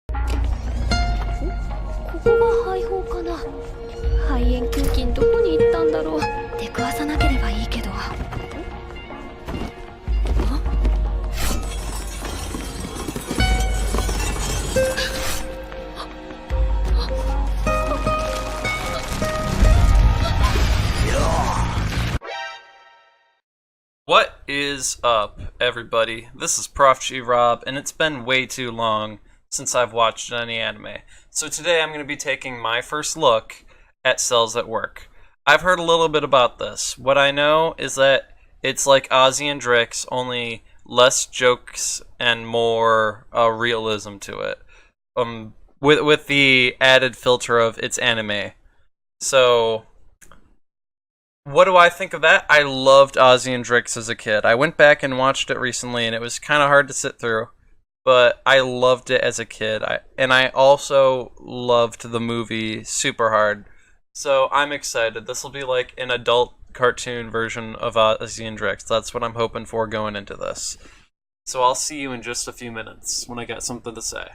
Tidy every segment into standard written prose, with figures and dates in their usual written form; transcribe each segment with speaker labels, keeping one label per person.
Speaker 1: ここが肺胞かな。肺炎球菌どこに行ったんだろう。出くわさなければいいけど。
Speaker 2: What is up, everybody? This is profGRob, and it's been way too long since I've watched any anime. So today I'm going to be taking my first look at Cells at Work. I've heard a little bit about this. What I know is that it's like Ozzy and Drix, only less jokes and more realism to it. With the added filter of it's anime. So what do I think of that? I loved Ozzy and Drix as a kid. I went back and watched it recently, and it was kind of hard to sit through, but I loved it as a kid. I also loved the movie super hard. So I'm excited. This will be like an adult cartoon version of Ozzy and Drix. That's what I'm hoping for going into this. So I'll see you in just a few minutes when I got something to say.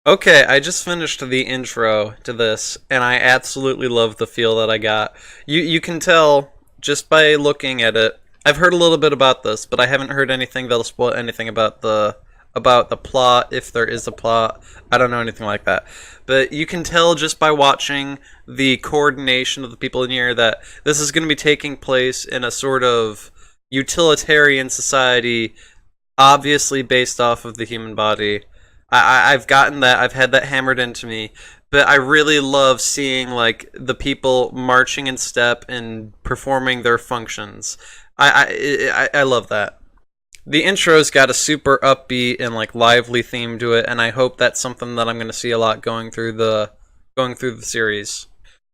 Speaker 2: Okay, I just finished the intro to this, and I absolutely love the feel that I got. You can tell just by looking at it. I've heard a little bit about this, but I haven't heard anything that'll spoil anything about the plot, if there is a plot. I don't know anything like that. But you can tell just by watching the coordination of the people in here that this is going to be taking place in a sort of utilitarian society, obviously based off of the human body. I've gotten that. I've had that hammered into me. But I really love seeing like the people marching in step and performing their functions. I love that. The intro's got a super upbeat and like lively theme to it, and I hope that's something that I'm going to see a lot going through the series.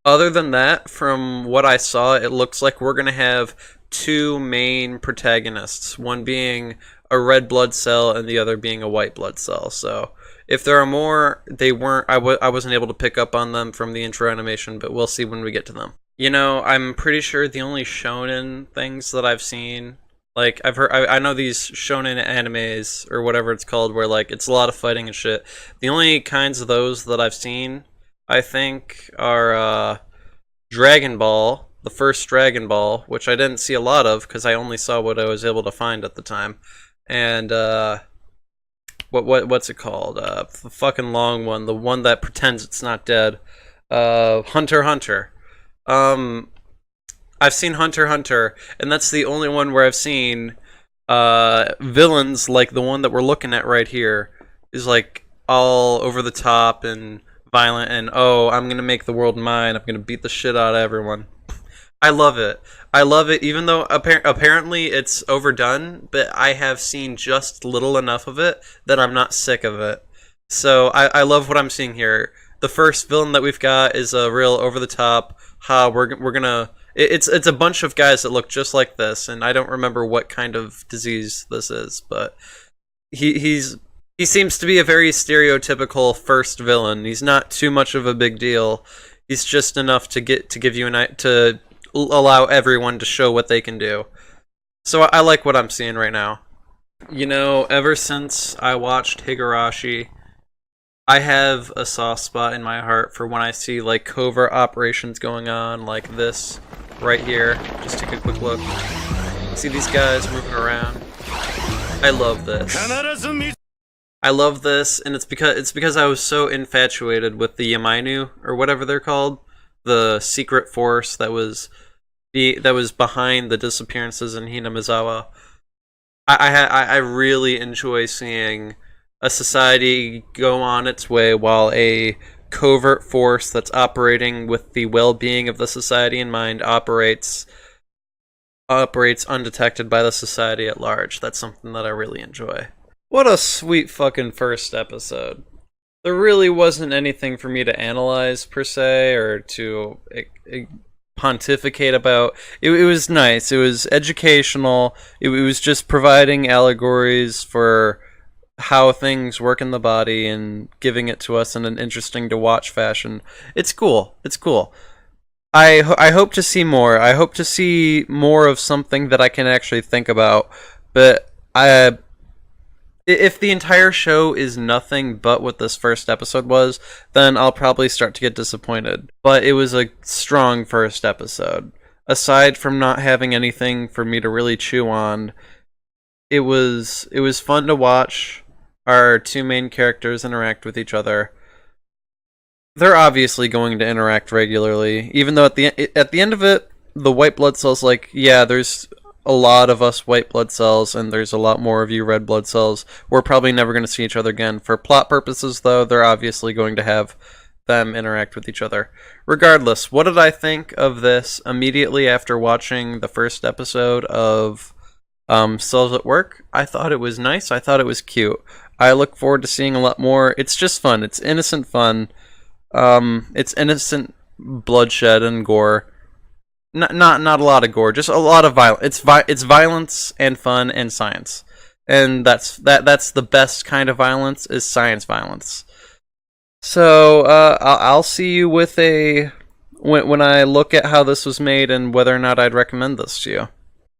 Speaker 2: Other than that, from what I saw, it looks like we're going to have two main protagonists, one being a red blood cell and the other being a white blood cell. So if there are more, they weren't. I wasn't able to pick up on them from the intro animation, but we'll see when we get to them. You know, I'm pretty sure the only shonen things that I've seen, like I've heard, I know these shonen animes or whatever it's called, where like it's a lot of fighting and shit. The only kinds of those that I've seen, I think, are Dragon Ball, the first Dragon Ball, which I didn't see a lot of because I only saw what I was able to find at the time. And what's it called? The fucking long one, the one that pretends it's not dead. Hunter x Hunter. I've seen Hunter x Hunter, and that's the only one where I've seen villains like the one that we're looking at right here is like all over the top and violent, and oh, I'm gonna make the world mine. I'm gonna beat the shit out of everyone. I love it. I love it, even though apparently it's overdone, but I have seen just little enough of it that I'm not sick of it. So I love what I'm seeing here. The first villain that we've got is a real over-the-top, we're gonna... It's a bunch of guys that look just like this, and I don't remember what kind of disease this is, but he seems to be a very stereotypical first villain. He's not too much of a big deal. He's just enough to give you to allow everyone to show what they can do. So I like what I'm seeing right now. You know, ever since I watched Higurashi, I have a soft spot in my heart for when I see like covert operations going on like this right here. Just take a quick look. See these guys moving around. I love this. I love this, and it's because I was so infatuated with the Yamainu, or whatever they're called, the secret force that was behind the disappearances in Hinamizawa. I really enjoy seeing a society go on its way while a covert force that's operating with the well-being of the society in mind operates undetected by the society at large. That's something that I really enjoy. What a sweet fucking first episode. There really wasn't anything for me to analyze, per se, or to pontificate about. It was nice. It was educational. It was just providing allegories for how things work in the body and giving it to us in an interesting to watch fashion. It's cool. It's cool. I hope to see more. I hope to see more of something that I can actually think about. But If the entire show is nothing but what this first episode was, then I'll probably start to get disappointed. But it was a strong first episode. Aside from not having anything for me to really chew on, it was fun to watch our two main characters interact with each other. They're obviously going to interact regularly, even though at the end of it, the white blood cells, like, yeah, there's a lot of us white blood cells, and there's a lot more of you red blood cells. We're probably never going to see each other again. For plot purposes, though, they're obviously going to have them interact with each other. Regardless, what did I think of this immediately after watching the first episode of Cells at Work? I thought it was nice. I thought it was cute. I look forward to seeing a lot more. It's just fun. It's innocent fun. It's innocent bloodshed and gore. Not a lot of gore, just a lot of violence. It's violence and fun and science, and that's the best kind of violence, is science violence. So I'll see you with when I look at how this was made and whether or not I'd recommend this to you.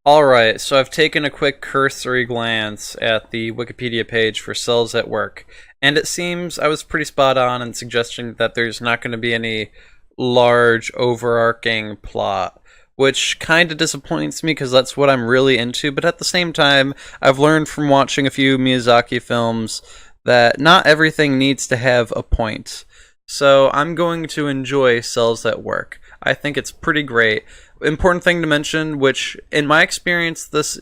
Speaker 2: Alright, so I've taken a quick cursory glance at the Wikipedia page for Cells at Work, and it seems I was pretty spot on in suggesting that there's not going to be any large overarching plot, which kind of disappoints me because that's what I'm really into, but at the same time, I've learned from watching a few Miyazaki films that not everything needs to have a point. So I'm going to enjoy Cells at Work. I think it's pretty great. Important thing to mention, which in my experience this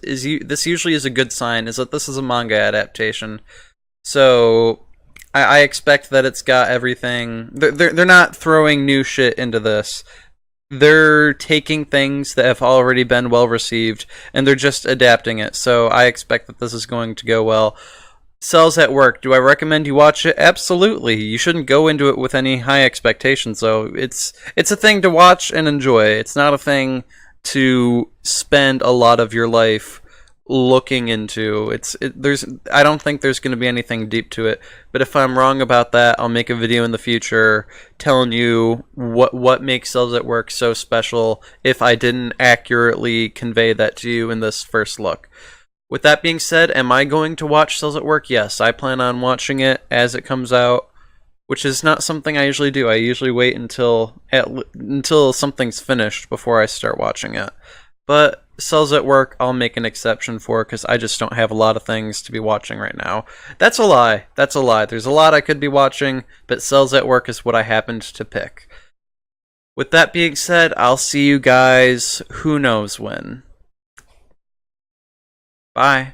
Speaker 2: usually is a good sign, is that this is a manga adaptation. So I expect that it's got everything. They're not throwing new shit into this. They're taking things that have already been well received and they're just adapting it. So I expect that this is going to go well. Cells at Work. Do I recommend you watch it? Absolutely. You shouldn't go into it with any high expectations, though. It's a thing to watch and enjoy. It's not a thing to spend a lot of your life looking into. I don't think there's going to be anything deep to it. But if I'm wrong about that, I'll make a video in the future telling you what makes Cells at Work so special if I didn't accurately convey that to you in this first look. With that being said, am I going to watch Cells at Work? Yes, I plan on watching it as it comes out, which is not something I usually do. I usually wait until something's finished before I start watching it. But Cells at Work, I'll make an exception for because I just don't have a lot of things to be watching right now. That's a lie. That's a lie. There's a lot I could be watching, but Cells at Work is what I happened to pick. With that being said, I'll see you guys who knows when. Bye.